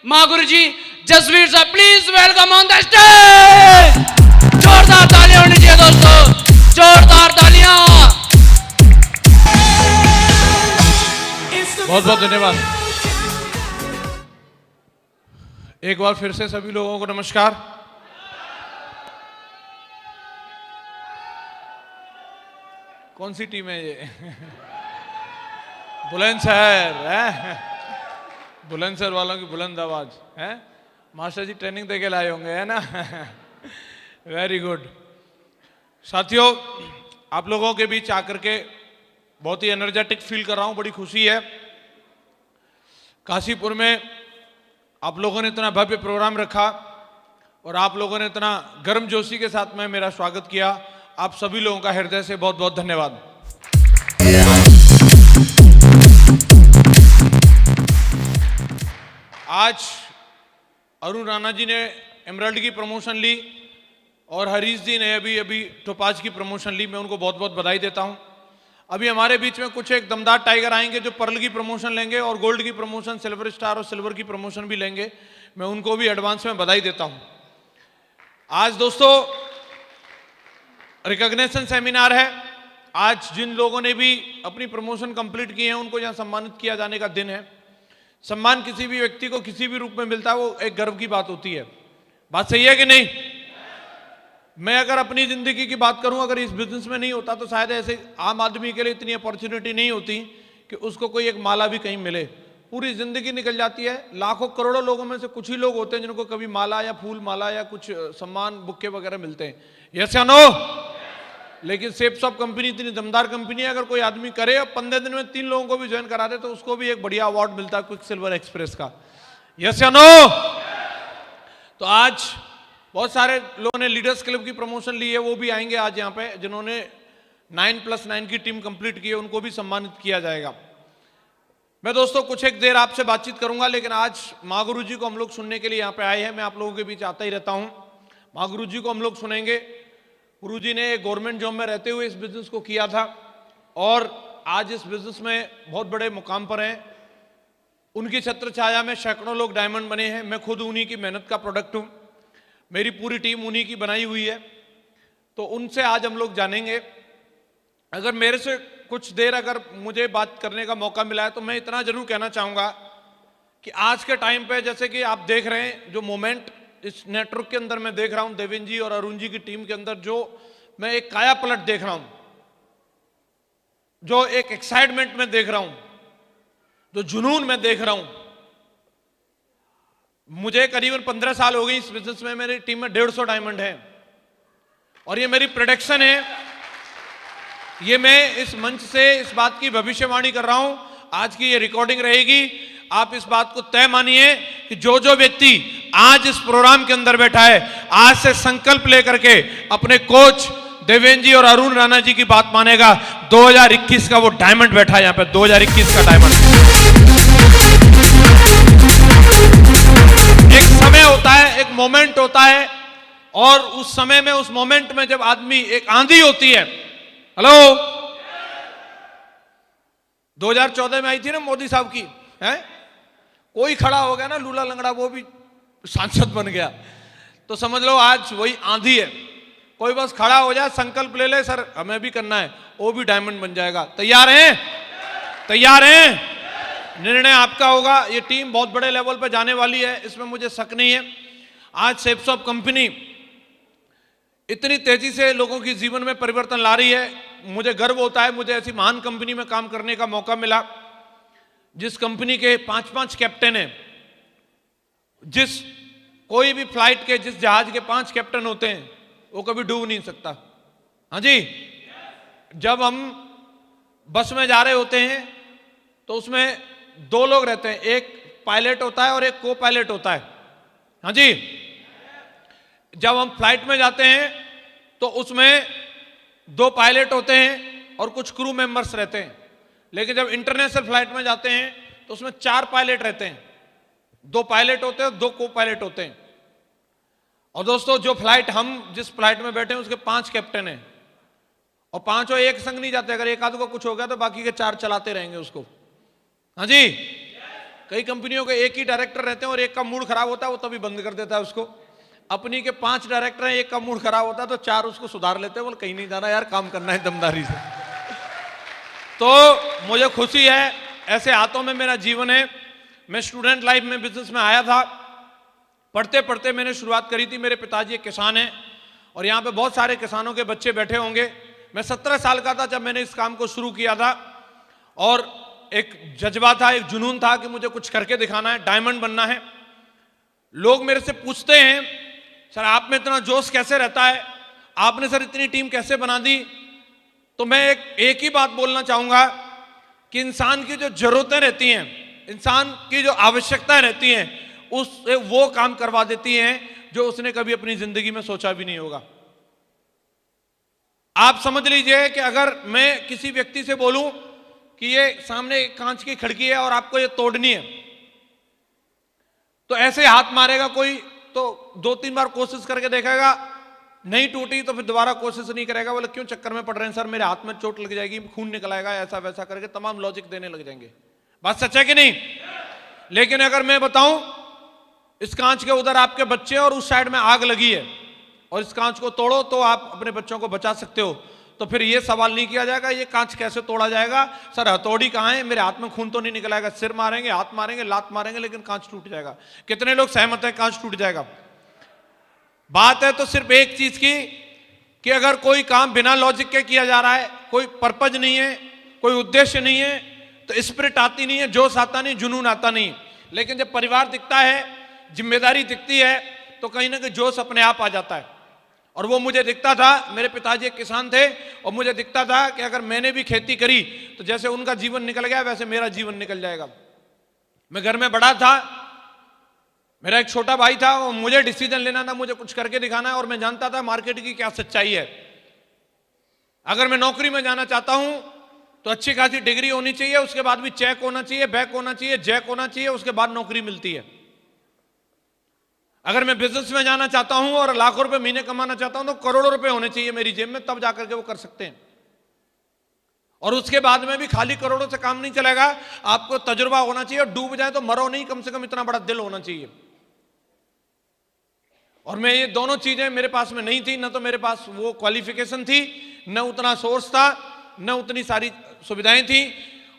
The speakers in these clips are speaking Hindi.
मागुरु जी, जसवीर साहब, please welcome on the stage. जोरदार तालियां होनी चाहिए दोस्तों, जोरदार तालियां। बहुत बहुत धन्यवाद। एक बार फिर से सभी लोगों को नमस्कार। कौन सी टीम है ये? बुलंदशहर है, बुलंदशहर वालों की बुलंद आवाज है। मास्टर जी ट्रेनिंग देके लाए होंगे, है ना? Very good. साथियों, आप लोगों के बीच आकर के बहुत ही एनर्जेटिक फील कर रहा हूं, बड़ी खुशी है। काशीपुर में आप लोगों ने इतना भव्य प्रोग्राम रखा और आप लोगों ने इतना गर्मजोशी के साथ में मेरा स्वागत किया। आप सभी लोगों का हृदय से बहुत बहुत धन्यवाद। आज अरुण राणा जी ने एमराल्ड की प्रमोशन ली और हरीश जी ने अभी टोपाज की प्रमोशन ली। मैं उनको बहुत बहुत बधाई देता हूं। अभी हमारे बीच में कुछ एक दमदार टाइगर आएंगे जो पर्ल की प्रमोशन लेंगे और गोल्ड की प्रमोशन, सिल्वर स्टार और सिल्वर की प्रमोशन भी लेंगे। मैं उनको भी एडवांस में बधाई देता हूं। आज दोस्तों रिकॉग्निशन सेमिनार है। आज जिन लोगों ने भी अपनी प्रमोशन कंप्लीट की है उनको यहां सम्मानित किया जाने का दिन है। सम्मान किसी भी व्यक्ति को किसी भी रूप में मिलता है, वो एक गर्व की बात होती है। बात सही है कि नहीं? मैं अगर अपनी जिंदगी की बात करूं, अगर इस बिजनेस में नहीं होता तो शायद ऐसे आम आदमी के लिए इतनी अपॉर्चुनिटी नहीं होती कि उसको कोई एक माला भी कहीं मिले। पूरी जिंदगी निकल जाती है, लाखों करोड़ों लोगों में से कुछ ही लोग होते हैं जिनको कभी माला या फूल माला या कुछ सम्मान बुक्के वगैरह मिलते हैं। यस या नो? लेकिन शेप्स ऑफ कंपनी इतनी दमदार कंपनी है, अगर कोई आदमी करे 15 दिन में 3 लोगों को भी ज्वाइन करा दे तो उसको भी एक बढ़िया अवार्ड मिलता है क्विक सिल्वर एक्सप्रेस का। यस या नो? तो आज बहुत सारे लोगों ने लीडर्स क्लब की प्रमोशन ली है, वो भी आएंगे आज यहाँ पे। जिन्होंने 9+9 की टीम कंप्लीट की है उनको भी सम्मानित किया जाएगा। मैं दोस्तों कुछ एक देर आपसे बातचीत करूंगा, लेकिन आज माँ गुरु जी को हम लोग सुनने के लिए यहाँ पे आए हैं। मैं आप लोगों के बीच आता ही रहता हूँ। माँ गुरु जी को हम लोग सुनेंगे। गुरु जी ने गवर्नमेंट जॉब में रहते हुए इस बिजनेस को किया था और आज इस बिजनेस में बहुत बड़े मुकाम पर हैं। उनकी छत्र छाया में सैकड़ों लोग डायमंड बने हैं। मैं खुद उन्हीं की मेहनत का प्रोडक्ट हूँ। मेरी पूरी टीम उन्हीं की बनाई हुई है। तो उनसे आज हम लोग जानेंगे। अगर मेरे से कुछ देर अगर मुझे बात करने का मौका मिला है तो मैं इतना जरूर कहना चाहूँगा कि आज के टाइम पे जैसे कि आप देख रहे हैं जो मोमेंट इस नेटवर्क के अंदर मैं देख रहा हूं, देवेंद्र जी और अरुण जी की टीम के अंदर जो मैं एक काया पलट देख रहा हूं, जो एक एक्साइटमेंट में देख रहा हूं, जो जुनून में देख रहा हूं। मुझे करीबन 15 साल हो गई इस बिजनेस में। मेरी टीम में 150 डायमंड है और ये मेरी प्रेडिक्शन है। ये मैं इस मंच से इस बात की भविष्यवाणी कर रहा हूं। आज की ये रिकॉर्डिंग रहेगी। आप इस बात को तय मानिए कि जो जो व्यक्ति आज इस प्रोग्राम के अंदर बैठा है, आज से संकल्प लेकर के अपने कोच देवेंद्र जी और अरुण राणा जी की बात मानेगा। 2021 का वो डायमंड बैठा है यहाँ पे, 2021 का डायमंड। एक समय होता है, एक मोमेंट होता है और उस समय में, उस मोमेंट में जब आदमी, एक आंधी होती है। हेलो, 2014 में आई थी ना मोदी साहब की, है? कोई खड़ा हो गया ना लूला लंगड़ा, वो भी सांसद बन गया। तो समझ लो आज वही आंधी है। कोई बस खड़ा हो जाए, संकल्प ले ले, सर हमें भी करना है, वो भी डायमंड बन जाएगा। तैयार हैं? तैयार हैं? निर्णय आपका होगा। ये टीम बहुत बड़े लेवल पर जाने वाली है, इसमें मुझे शक नहीं है। आज शेप्स ऑफ कंपनी इतनी तेजी से लोगों की जीवन में परिवर्तन ला रही है। मुझे गर्व होता है, मुझे ऐसी महान कंपनी में काम करने का मौका मिला जिस कंपनी के 5-5 कैप्टन हैं। जिस कोई भी फ्लाइट के, जिस जहाज के 5 कैप्टन होते हैं वो कभी डूब नहीं सकता। हाँ जी, जब हम बस में जा रहे होते हैं तो उसमें 2 लोग रहते हैं, एक पायलट होता है और एक को पायलट होता है। हाँ जी, जब हम फ्लाइट में जाते हैं तो उसमें 2 पायलट होते हैं और कुछ क्रू मेंबर्स रहते हैं। लेकिन जब इंटरनेशनल फ्लाइट में जाते हैं तो उसमें 4 पायलट रहते हैं, 2 पायलट होते हैं और 2 को पायलट होते हैं। और दोस्तों जो फ्लाइट, हम जिस फ्लाइट में बैठे हैं उसके 5 कैप्टन हैं और 5 एक संग नहीं जाते। अगर एक आध को कुछ हो गया तो बाकी के 4 चलाते रहेंगे उसको। हाँ जी, कई कंपनियों के एक ही डायरेक्टर रहते हैं और एक का मूड खराब होता है वो तभी बंद कर देता है उसको। अपनी के 5 डायरेक्टर हैं, एक का मूड खराब होता है तो 4 उसको सुधार लेते हैं, बोले कहीं नहीं जाना यार, काम करना है दमदारी से। तो मुझे खुशी है, ऐसे हाथों में मेरा जीवन है। मैं स्टूडेंट लाइफ में बिजनेस में आया था, पढ़ते पढ़ते मैंने शुरुआत करी थी। मेरे पिताजी एक किसान हैं और यहाँ पे बहुत सारे किसानों के बच्चे बैठे होंगे। मैं 17 साल का था जब मैंने इस काम को शुरू किया था और एक जज्बा था, एक जुनून था कि मुझे कुछ करके दिखाना है, डायमंड बनना है। लोग मेरे से पूछते हैं सर आप में इतना जोश कैसे रहता है, आपने सर इतनी टीम कैसे बना दी। तो मैं एक ही बात बोलना चाहूंगा कि इंसान की जो जरूरतें रहती हैं, इंसान की जो आवश्यकताएं रहती हैं, उससे वो काम करवा देती हैं जो उसने कभी अपनी जिंदगी में सोचा भी नहीं होगा। आप समझ लीजिए कि अगर मैं किसी व्यक्ति से बोलूं कि ये सामने कांच की खिड़की है और आपको ये तोड़नी है, तो ऐसे हाथ मारेगा कोई तो 2-3 बार कोशिश करके देखेगा, नहीं टूटी तो फिर दोबारा कोशिश नहीं करेगा। बोले क्यों चक्कर में पड़ रहे हैं सर, मेरे हाथ में चोट लग जाएगी, खून निकल आएगा, ऐसा वैसा करके तमाम लॉजिक देने लग जाएंगे। बात सच है कि नहीं? लेकिन अगर मैं बताऊं इस कांच के उधर आपके बच्चे और उस साइड में आग लगी है और इस कांच को तोड़ो तो आप अपने बच्चों को बचा सकते हो, तो फिर ये सवाल नहीं किया जाएगा ये कांच कैसे तोड़ा जाएगा, सर हथौड़ी कहां है, मेरे हाथ में खून तो नहीं निकल आएगा। सिर मारेंगे, हाथ मारेंगे, लात मारेंगे, लेकिन कांच टूट जाएगा। कितने लोग सहमत हैं कांच टूट जाएगा? बात है तो सिर्फ एक चीज की कि अगर कोई काम बिना लॉजिक के किया जा रहा है, कोई पर्पज नहीं है, कोई उद्देश्य नहीं है, तो स्पिरिट आती नहीं है, जोश आता नहीं, जुनून आता नहीं। लेकिन जब परिवार दिखता है, जिम्मेदारी दिखती है, तो कहीं ना कहीं जोश अपने आप आ जाता है। और वो मुझे दिखता था, मेरे पिताजी एक किसान थे और मुझे दिखता था कि अगर मैंने भी खेती करी तो जैसे उनका जीवन निकल गया वैसे मेरा जीवन निकल जाएगा। मैं घर में बड़ा था, मेरा एक छोटा भाई था और मुझे डिसीजन लेना था, मुझे कुछ करके दिखाना है और मैं जानता था मार्केट की क्या सच्चाई है। अगर मैं नौकरी में जाना चाहता हूं तो अच्छी खासी डिग्री होनी चाहिए, उसके बाद भी चेक होना चाहिए, बैक होना चाहिए, जैक होना चाहिए, उसके बाद नौकरी मिलती है। अगर मैं बिजनेस में जाना चाहता हूं और लाखों रुपए महीने कमाना चाहता हूं तो करोड़ों रुपए होने चाहिए मेरी जेब में, तब जाकर के वो कर सकते हैं। और उसके बाद में भी खाली करोड़ों से काम नहीं चलेगा, आपको तजुर्बा होना चाहिए और डूब जाए तो मरो नहीं, कम से कम इतना बड़ा दिल होना चाहिए। और मैं ये दोनों चीजें मेरे पास में नहीं थी, न तो मेरे पास वो क्वालिफिकेशन थी, न उतना सोर्स था, न उतनी सारी सुविधाएं थी,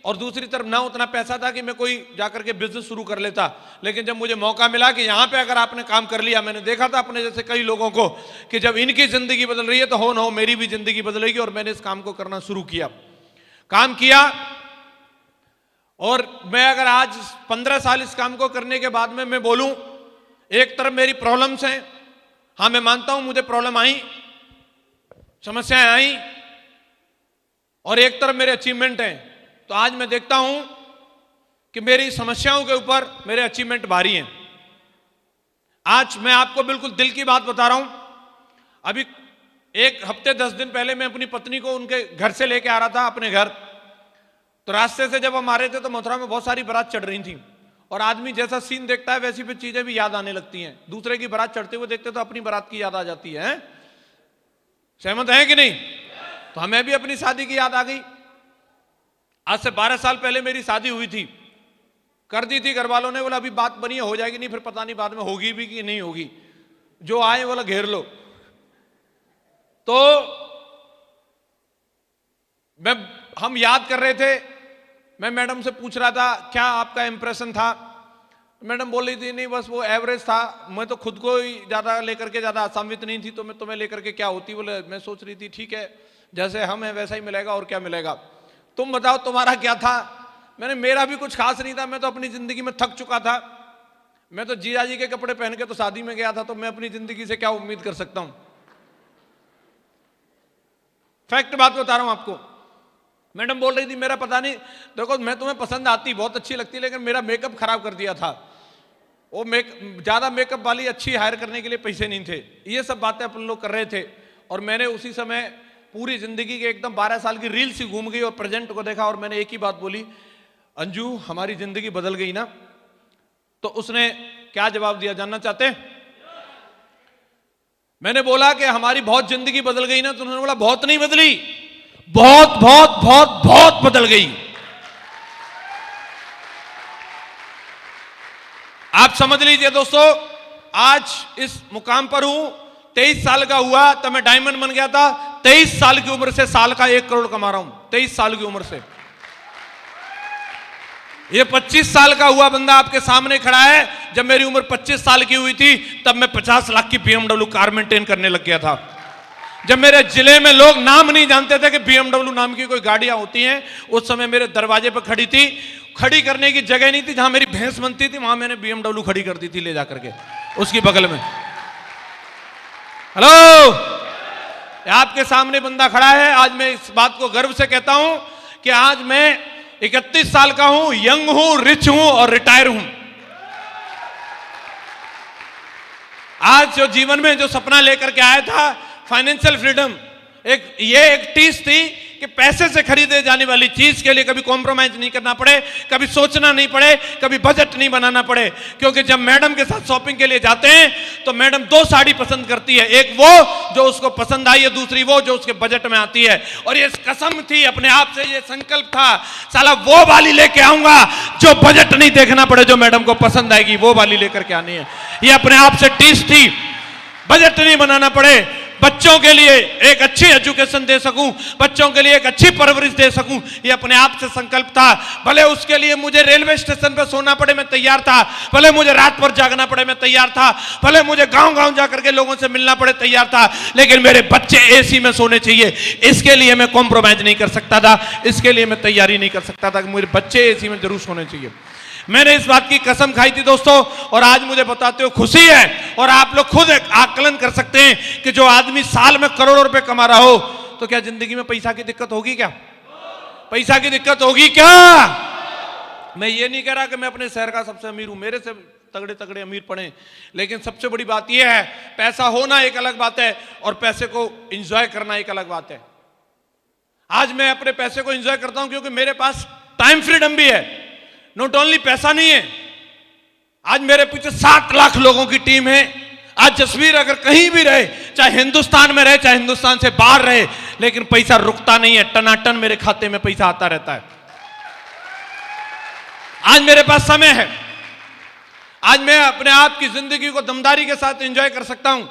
और दूसरी तरफ ना उतना पैसा था कि मैं कोई जाकर के बिजनेस शुरू कर लेता। लेकिन जब मुझे मौका मिला कि यहां पे अगर आपने काम कर लिया, मैंने देखा था अपने जैसे कई लोगों को कि जब इनकी जिंदगी बदल रही है तो हो न हो मेरी भी जिंदगी बदलेगी, और मैंने इस काम को करना शुरू किया, काम किया। और मैं अगर आज 15 साल इस काम को करने के बाद में मैं बोलूं, एक तरफ मेरी प्रॉब्लम्स हैं, हाँ मैं मानता हूं मुझे प्रॉब्लम आई, समस्याएं आई, और एक तरफ मेरे अचीवमेंट हैं। तो आज मैं देखता हूं कि मेरी समस्याओं के ऊपर मेरे अचीवमेंट भारी हैं। आज मैं आपको बिल्कुल दिल की बात बता रहा हूं, अभी 1 हफ्ते 10 दिन पहले मैं अपनी पत्नी को उनके घर से लेके आ रहा था अपने घर, तो रास्ते से जब हम आ रहे थे तो मथुरा में बहुत सारी बारात चढ़ रही थी, और आदमी जैसा सीन देखता है वैसी फिर चीजें भी याद आने लगती हैं। दूसरे की बारात चढ़ते हुए देखते तो अपनी बारात की याद आ जाती है। सहमत है कि नहीं? तो हमें भी अपनी शादी की याद आ गई। आज से 12 साल पहले मेरी शादी हुई थी, कर दी थी, घर वालों ने बोला अभी बात बनी है, हो जाएगी, नहीं फिर पता नहीं बाद में होगी भी कि नहीं होगी, जो आए बोला घेर लो। तो हम याद कर रहे थे, मैं मैडम से पूछ रहा था क्या आपका इंप्रेशन था, मैडम बोल रही थी नहीं बस वो एवरेज था, मैं तो खुद को ही ज्यादा लेकर के ज्यादा आसान्वित नहीं थी, तो मैं तुम्हें लेकर के क्या होती। बोले मैं सोच रही थी ठीक है जैसे हम है वैसा ही मिलेगा और क्या मिलेगा, तुम बताओ तुम्हारा क्या था। मैंने मेरा भी कुछ खास नहीं था, मैं तो अपनी जिंदगी में थक चुका था, मैं तो जीजा जी के कपड़े पहन के तो शादी में गया था, तो मैं अपनी जिंदगी से क्या उम्मीद कर सकता हूं। फैक्ट बात बता रहा हूं आपको। मैडम बोल रही थी मेरा पता नहीं, देखो मैं तुम्हें पसंद आती, बहुत अच्छी लगती, लेकिन मेरा मेकअप खराब कर दिया था, वो ज्यादा मेकअप वाली अच्छी हायर करने के लिए पैसे नहीं थे। ये सब बातें अपन लोग कर रहे थे, और मैंने उसी समय पूरी जिंदगी के एकदम 12 साल की रील सी घूम गई और प्रेजेंट को देखा, और मैंने एक ही बात बोली, अंजू हमारी जिंदगी बदल गई ना। तो उसने क्या जवाब दिया जानना चाहते हैं? मैंने बोला कि हमारी बहुत जिंदगी बदल गई ना, तो उन्होंने बोला बहुत नहीं बदली, बहुत बहुत बहुत बहुत बदल गई। आप समझ लीजिए दोस्तों, आज इस मुकाम पर हूं, 23 साल का हुआ तब मैं डायमंड बन गया था। 23 साल की उम्र से साल का 1 करोड़ कमा रहा हूं, 23 साल की उम्र से। ये 25 साल का हुआ बंदा आपके सामने खड़ा है। जब मेरी उम्र 25 साल की हुई थी तब मैं 50 लाख की BMW कार मेंटेन करने लग गया था। जब मेरे जिले में लोग नाम नहीं जानते थे कि BMW नाम की कोई गाड़ियां होती हैं, उस समय मेरे दरवाजे पर खड़ी थी। खड़ी करने की जगह नहीं थी, जहां मेरी भैंस बनती थी वहां मैंने BMW खड़ी कर दी थी ले जाकर के उसकी बगल में। हेलो, आपके सामने बंदा खड़ा है। आज मैं इस बात को गर्व से कहता हूं कि आज मैं 31 साल का हूं, यंग हूं, रिच हूं और रिटायर हूं। आज जो जीवन में जो सपना लेकर के आया था, फाइनेंशियल फ्रीडम, एक टीस थी कि पैसे से खरीदे जाने वाली चीज के लिए कभी कॉम्प्रोमाइज नहीं करना पड़े, कभी सोचना नहीं पड़े, कभी बजट नहीं बनाना पड़े। क्योंकि जब मैडम के साथ शॉपिंग के लिए जाते हैं तो मैडम 2 साड़ी पसंद करती है, एक वो जो उसको पसंद आई है, दूसरी वो जो उसके बजट में आती है। और ये कसम थी अपने आप से, ये संकल्प था, साला वो वाली लेके आऊंगा जो बजट नहीं देखना पड़े, जो मैडम को पसंद आएगी वो वाली लेकर के आनी है। ये अपने आप से टीस थी, बजट नहीं बनाना पड़े, बच्चों के लिए एक अच्छी एजुकेशन दे सकूं, बच्चों के लिए एक अच्छी परवरिश दे सकूं, ये अपने आप से संकल्प था। भले उसके लिए मुझे रेलवे स्टेशन पर सोना पड़े मैं तैयार था, भले मुझे रात भर जागना पड़े मैं तैयार था, भले मुझे गांव-गांव जाकर के लोगों से मिलना पड़े तैयार था, लेकिन मेरे बच्चे एसी में सोने चाहिए, इसके लिए मैं कॉम्प्रोमाइज नहीं कर सकता था, इसके लिए मैं तैयारी नहीं कर सकता था कि मेरे बच्चे एसी में जरूर सोने चाहिए। मैंने इस बात की कसम खाई थी दोस्तों, और आज मुझे बताते हो खुशी है। और आप लोग खुद एक आकलन कर सकते हैं कि जो आदमी साल में करोड़ों रुपए कमा रहा हो, तो क्या जिंदगी में पैसा की दिक्कत होगी? क्या पैसा की दिक्कत होगी? क्या मैं ये नहीं कह रहा कि मैं अपने शहर का सबसे अमीर हूं, मेरे से तगड़े तगड़े अमीर पड़े, लेकिन सबसे बड़ी बात यह है, पैसा होना एक अलग बात है और पैसे को एंजॉय करना एक अलग बात है। आज मैं अपने पैसे को एंजॉय करता हूं क्योंकि मेरे पास टाइम फ्रीडम भी है। नॉट ओनली पैसा नहीं है, आज मेरे पीछे 7 लाख लोगों की टीम है। आज जसवीर अगर कहीं भी रहे, चाहे हिंदुस्तान में रहे चाहे हिंदुस्तान से बाहर रहे, लेकिन पैसा रुकता नहीं है, टनाटन मेरे खाते में पैसा आता रहता है। आज मेरे पास समय है, आज मैं अपने आप की जिंदगी को दमदारी के साथ एंजॉय कर सकता हूं।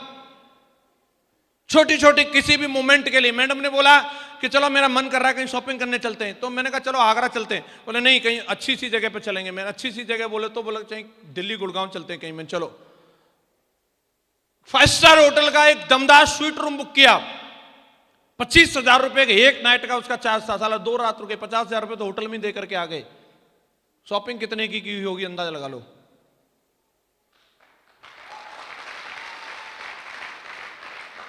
छोटी छोटी किसी भी मोमेंट के लिए मैडम ने बोला कि चलो मेरा मन कर रहा है कहीं शॉपिंग करने चलते हैं, तो मैंने कहा चलो आगरा चलते हैं। बोले नहीं, कहीं अच्छी सी जगह पे चलेंगे। मैंने अच्छी सी जगह बोले तो बोला चाहिए दिल्ली गुड़गांव चलते हैं कहीं। मैं चलो 5 स्टार होटल का एक दमदार स्वीट रूम बुक किया, 25,000 रुपए के एक नाइट का उसका चार्ज था। साला 2 रात रुके, 50,000 रुपए तो होटल में दे करके आ गए। शॉपिंग कितने की हुई होगी अंदाजा लगा लो।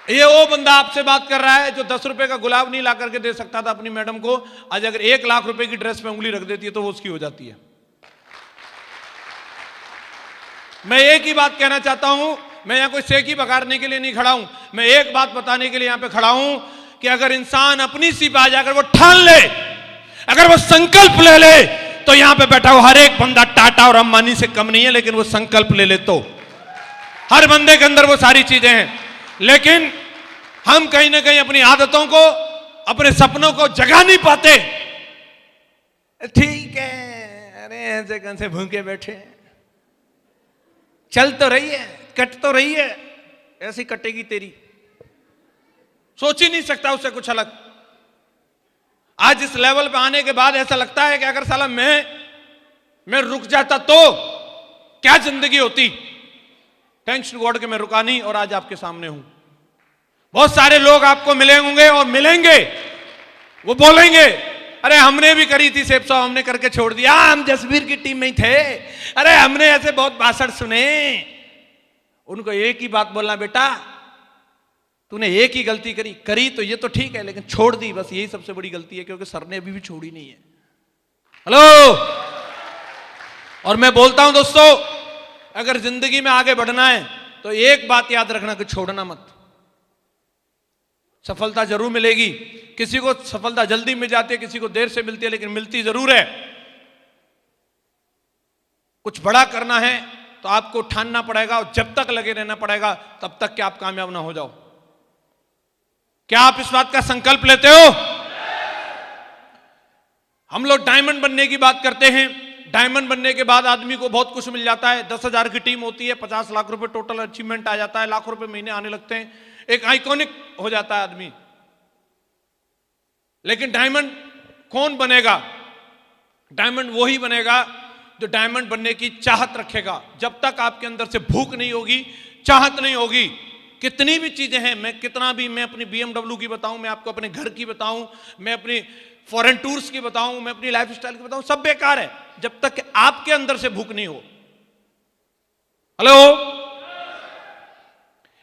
ये वो बंदा आपसे बात कर रहा है जो 10 रुपए का गुलाब नहीं ला करके दे सकता था अपनी मैडम को, आज अगर 1 लाख रुपए की ड्रेस पे उंगली रख देती है तो वो उसकी हो जाती है। मैं एक ही बात कहना चाहता हूं, मैं यहां कोई सेकी बगाड़ने के लिए नहीं खड़ा हूं, मैं एक बात बताने के लिए यहां पे खड़ा हूं कि अगर इंसान अपनी सी बात अगर वो ठान ले, अगर वो संकल्प ले ले, तो यहां पे बैठा हुआ हर एक बंदा टाटा और अंबानी से कम नहीं है, लेकिन वो संकल्प ले ले तो हर बंदे के अंदर वो सारी चीजें हैं। लेकिन हम कहीं ना कहीं अपनी आदतों को, अपने सपनों को जगा नहीं पाते। ठीक है, अरे ऐसे कैसे भूखे बैठे, चल तो रही है, कट तो रही है, ऐसी कटेगी तेरी, सोच ही नहीं सकता उससे कुछ अलग। आज इस लेवल पे आने के बाद ऐसा लगता है कि अगर साला मैं रुक जाता तो क्या जिंदगी होती। थैंक्स टू गॉड कि मैं रुका नहीं और आज आपके सामने हूं। बहुत सारे लोग आपको मिले होंगे और मिलेंगे, वो बोलेंगे अरे हमने भी करी थी सेब साहब, हमने करके छोड़ दिया, हम जसवीर की टीम में ही थे, अरे हमने ऐसे बहुत भाषण सुने। उनको एक ही बात बोलना, बेटा तूने एक ही गलती करी तो ये तो ठीक है, लेकिन छोड़ दी, बस यही सबसे बड़ी गलती है, क्योंकि सर ने अभी भी छोड़ी नहीं है। हेलो, और मैं बोलता हूं दोस्तों, अगर जिंदगी में आगे बढ़ना है तो एक बात याद रखना कि छोड़ना मत। सफलता जरूर मिलेगी, किसी को सफलता जल्दी मिल जाती है, किसी को देर से मिलती है, लेकिन मिलती जरूर है। कुछ बड़ा करना है तो आपको ठानना पड़ेगा और जब तक लगे रहना पड़ेगा तब तक कि आप कामयाब ना हो जाओ। क्या आप इस बात का संकल्प लेते हो? हम लोग डायमंड बनने की बात करते हैं, डायमंड बनने के बाद आदमी को बहुत कुछ मिल जाता है, 10,000 की टीम होती है, 50 लाख रुपए टोटल अचीवमेंट आ जाता है, लाखों रुपए महीने आने लगते हैं, एक आइकॉनिक हो जाता है आदमी। लेकिन डायमंड कौन बनेगा? डायमंड वही बनेगा जो डायमंड बनने की चाहत रखेगा। जब तक आपके अंदर से भूख नहीं होगी, चाहत नहीं होगी, कितनी भी चीजें हैं, मैं अपनी BMW की बताऊं, मैं आपको अपने घर की बताऊं, मैं अपनी फॉरेन टूर्स की बताऊं, मैं अपनी लाइफस्टाइल की बताऊं, सब बेकार है जब तक कि आपके अंदर से भूख नहीं हो। हेलो,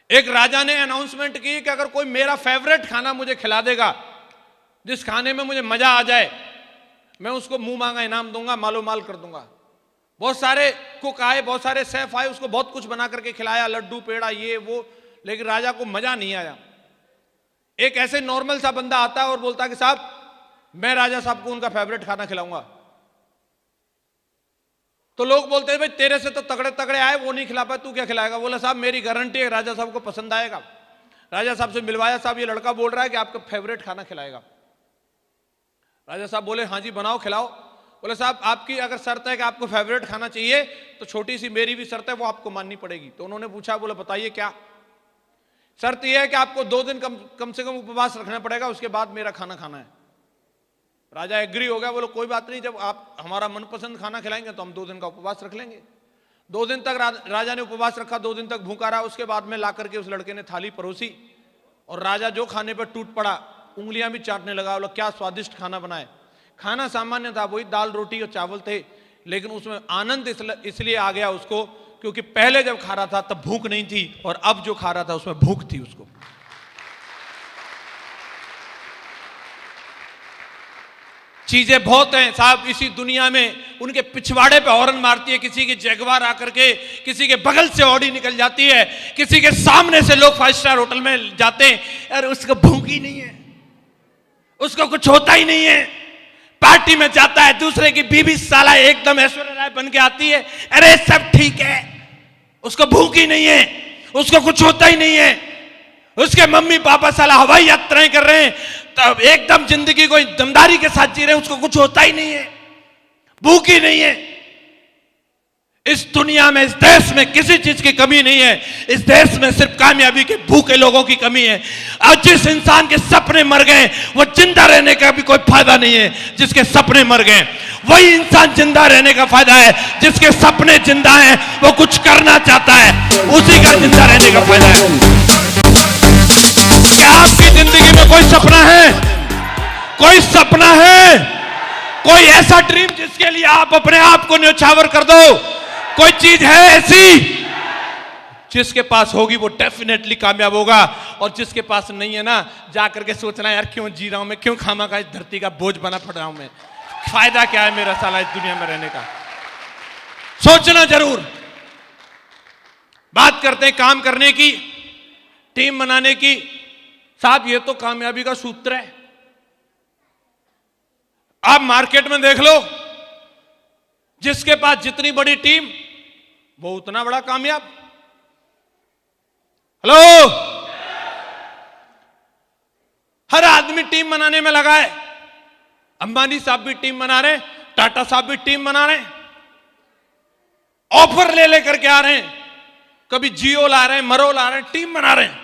एक राजा ने अनाउंसमेंट की कि अगर कोई मेरा फेवरेट खाना मुझे खिला देगा, जिस खाने में मुझे मजा आ जाए, मैं उसको मुंह मांगा इनाम दूंगा, मालो माल कर दूंगा। बहुत सारे कुक आए, बहुत सारे शेफ आए, उसको बहुत कुछ बना करके खिलाया, लड्डू पेड़ा ये वो, लेकिन राजा को मजा नहीं आया। एक ऐसे नॉर्मल सा बंदा आता है और बोलता है कि साहब मैं राजा साहब को उनका फेवरेट खाना खिलाऊंगा। तो लोग बोलते हैं भाई तेरे से तो तगड़े तगड़े आए, वो नहीं खिला पाए, तू क्या खिलाएगा? बोला साहब मेरी गारंटी है राजा साहब को पसंद आएगा। राजा साहब से मिलवाया, साहब ये लड़का बोल रहा है कि आपका फेवरेट खाना खिलाएगा। राजा साहब बोले हाँ जी बनाओ खिलाओ। बोले साहब आपकी अगर शर्त है कि आपको फेवरेट खाना चाहिए तो छोटी सी मेरी भी शर्त है, वो आपको माननी पड़ेगी। तो उन्होंने पूछा, बोले बताइए क्या शर्त? यह है कि आपको 2 दिन कम से कम उपवास रखना पड़ेगा, उसके बाद मेरा खाना खाना है। राजा एग्री हो गया, बोलो कोई बात नहीं, जब आप हमारा मनपसंद खाना खिलाएंगे तो हम 2 दिन का उपवास रख लेंगे। 2 दिन तक राजा ने उपवास रखा, 2 दिन तक भूखा रहा। उसके बाद में ला करके उस लड़के ने थाली परोसी और राजा जो खाने पर टूट पड़ा, उंगलियां भी चाटने लगा। बोला क्या स्वादिष्ट खाना बनाए। खाना सामान्य था, वही दाल रोटी और चावल थे, लेकिन उसमें आनंद इसलिए आ गया उसको क्योंकि पहले जब खा रहा था तब भूख नहीं थी और अब जो खा रहा था उसमें भूख थी उसको। चीजें बहुत हैं साहब इसी दुनिया में, उनके पिछवाड़े पे हॉर्न मारती है, किसी की जगवार आकर के, किसी के बगल से ऑडी निकल जाती है, किसी के सामने से लोग 5 स्टार होटल में जाते हैं, अरे उसको भूख ही नहीं है, उसको कुछ होता ही नहीं है। पार्टी में जाता है, दूसरे की बीवी साला एकदम ऐश्वर्या राय बन के आती है, अरे सब ठीक है, उसको भूख ही नहीं है, उसको कुछ होता ही नहीं है। उसके मम्मी पापा साला हवाई यात्राएं कर रहे हैं, तब एकदम जिंदगी को दमदारी के साथ जी रहे हैं, उसको कुछ होता ही नहीं है, भूख ही नहीं है। इस दुनिया में, इस देश में किसी चीज की कमी नहीं है, इस देश में सिर्फ कामयाबी के भूखे लोगों की कमी है। आज जिस इंसान के सपने मर गए वो जिंदा रहने का भी कोई फायदा नहीं है, जिसके सपने मर गए वही इंसान जिंदा रहने का फायदा है, जिसके सपने जिंदा हैं वो कुछ करना चाहता है, उसी का जिंदा रहने का फायदा है। क्या आपकी जिंदगी में कोई सपना है? कोई सपना है? कोई ऐसा ड्रीम जिसके लिए आप अपने आप को न्यौछावर कर दो? कोई चीज है ऐसी? जिसके पास होगी वो डेफिनेटली कामयाब होगा, और जिसके पास नहीं है ना, जाकर के सोचना यार क्यों जी रहा हूं मैं, क्यों खामा का इस धरती का बोझ बना पड़ रहा हूं मैं, फायदा क्या है मेरा साला इस दुनिया में रहने का। सोचना जरूर। बात करते हैं काम करने की, टीम बनाने की। साहब ये तो कामयाबी का सूत्र है। आप मार्केट में देख लो, जिसके पास जितनी बड़ी टीम वो उतना बड़ा कामयाब। हेलो, हर आदमी टीम बनाने में लगा है। अंबानी साहब भी टीम बना रहे हैं, टाटा साहब भी टीम बना रहे हैं, ऑफर ले लेकर के आ रहे हैं, कभी जियो ला रहे हैं, मरो ला रहे हैं, टीम बना रहे हैं।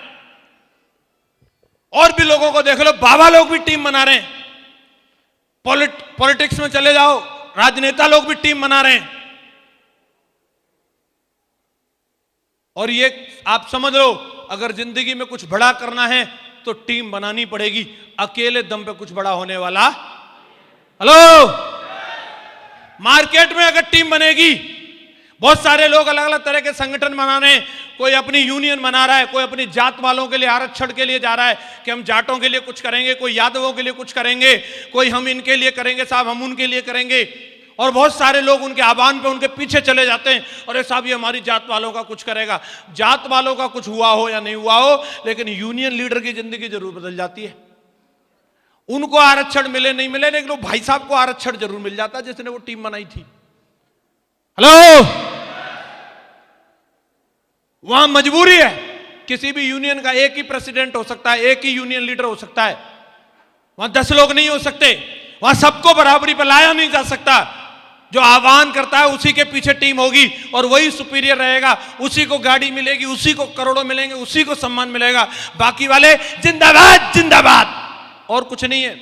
और भी लोगों को देख लो, बाबा लोग भी टीम बना रहे हैं। पॉलिटिक्स में चले जाओ, राजनेता लोग भी टीम बना रहे हैं। और ये आप समझ लो, अगर जिंदगी में कुछ बड़ा करना है तो टीम बनानी पड़ेगी, अकेले दम पे कुछ बड़ा होने वाला। हेलो, मार्केट में अगर टीम बनेगी, बहुत सारे लोग अलग अलग तरह के संगठन बना रहे हैं, कोई अपनी यूनियन बना रहा है, कोई अपनी जात वालों के लिए आरक्षण के लिए जा रहा है कि हम जाटों के लिए कुछ करेंगे, कोई यादवों के लिए कुछ करेंगे, कोई हम इनके लिए करेंगे साहब, हम उनके लिए करेंगे। और बहुत सारे लोग उनके आह्वान पे उनके पीछे चले जाते हैं, अरे साहब ये हमारी जात वालों का कुछ करेगा। जात वालों का कुछ हुआ हो या नहीं हुआ हो, लेकिन यूनियन लीडर की जिंदगी जरूर बदल जाती है। उनको आरक्षण मिले नहीं मिले, लेकिन वो भाई साहब को आरक्षण जरूर मिल जाता जिसने वो टीम बनाई थी। हेलो, वहां मजबूरी है, किसी भी यूनियन का एक ही प्रेसिडेंट हो सकता है, एक ही यूनियन लीडर हो सकता है, वहां 10 लोग नहीं हो सकते, वहां सबको बराबरी पर लाया नहीं जा सकता। जो आह्वान करता है उसी के पीछे टीम होगी और वही सुपीरियर रहेगा, उसी को गाड़ी मिलेगी, उसी को करोड़ों मिलेंगे, उसी को सम्मान मिलेगा। बाकी वाले जिंदाबाद जिंदाबाद, और कुछ नहीं है।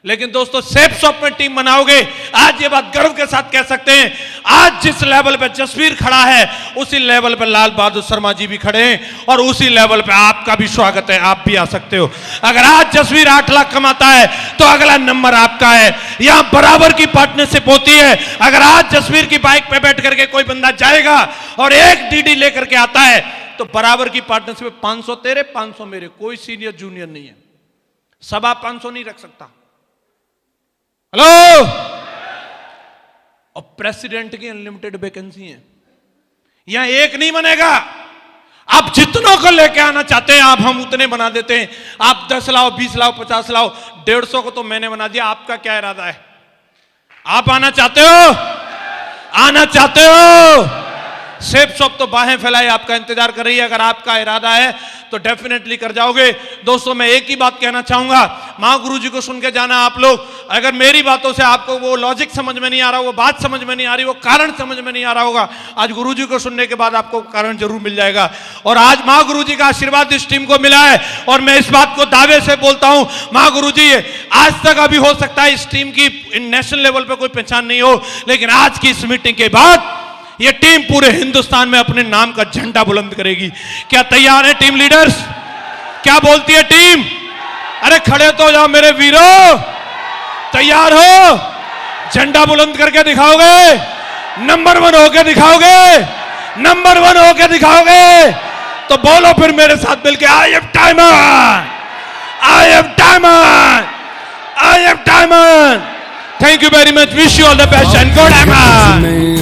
लेकिन दोस्तों सेफ शॉप में टीम बनाओगे, आज ये बात गर्व के साथ कह सकते हैं, आज जिस लेवल पे जसवीर खड़ा है उसी लेवल पे लाल बहादुर शर्मा जी भी खड़े हैं और उसी लेवल पे आपका भी स्वागत है, आप भी आ सकते हो। अगर आज जसवीर 8 लाख कमाता है तो अगला नंबर आपका है। यहां बराबर की पार्टनरशिप होती है। अगर आज जसवीर की बाइक पे बैठ करके कोई बंदा जाएगा और एक डीडी लेकर के आता है तो बराबर की पार्टनरशिप, 500 तेरे 500 मेरे, कोई सीनियर जूनियर नहीं है। सभा 500 नहीं रख सकता। हेलो, और प्रेसिडेंट की अनलिमिटेड वैकेंसी है, यहां एक नहीं बनेगा। आप जितनों को लेके आना चाहते हैं आप, हम उतने बना देते हैं। आप 10 लाओ, 20 लाओ, 50 लाओ, 150 को तो मैंने बना दिया। आपका क्या इरादा है? आप आना चाहते हो? आना चाहते हो? सेफ शॉप तो बाहें फैलाई आपका इंतजार कर रही है। अगर आपका इरादा है तो डेफिनेटली कर जाओगे। दोस्तों मैं एक ही बात कहना चाहूंगा, मां गुरु जी को सुन के जाना आप लोग। अगर मेरी बातों से आपको वो लॉजिक समझ में नहीं आ रहा, वो बात समझ में नहीं आ रही, वो कारण समझ में नहीं आ रहा होगा, आज गुरु जी को सुनने के बाद आपको कारण जरूर मिल जाएगा। और आज मां गुरु जी का आशीर्वाद इस टीम को मिला है और मैं इस बात को दावे से बोलता हूं, मां गुरु जी आज तक अभी हो सकता है इस टीम की नेशनल लेवल पर कोई पहचान नहीं हो, लेकिन आज की इस मीटिंग के बाद ये टीम पूरे हिंदुस्तान में अपने नाम का झंडा बुलंद करेगी। क्या तैयार है टीम लीडर्स? क्या बोलती है टीम? अरे खड़े तो जाओ मेरे वीरों, तैयार हो? झंडा बुलंद करके दिखाओगे? नंबर 1 होके दिखाओगे? नंबर 1 होके दिखाओगे? तो बोलो फिर मेरे साथ मिलके, I am diamond, I am diamond, I am diamond. Thank you very much, wish you all the best and good diamond.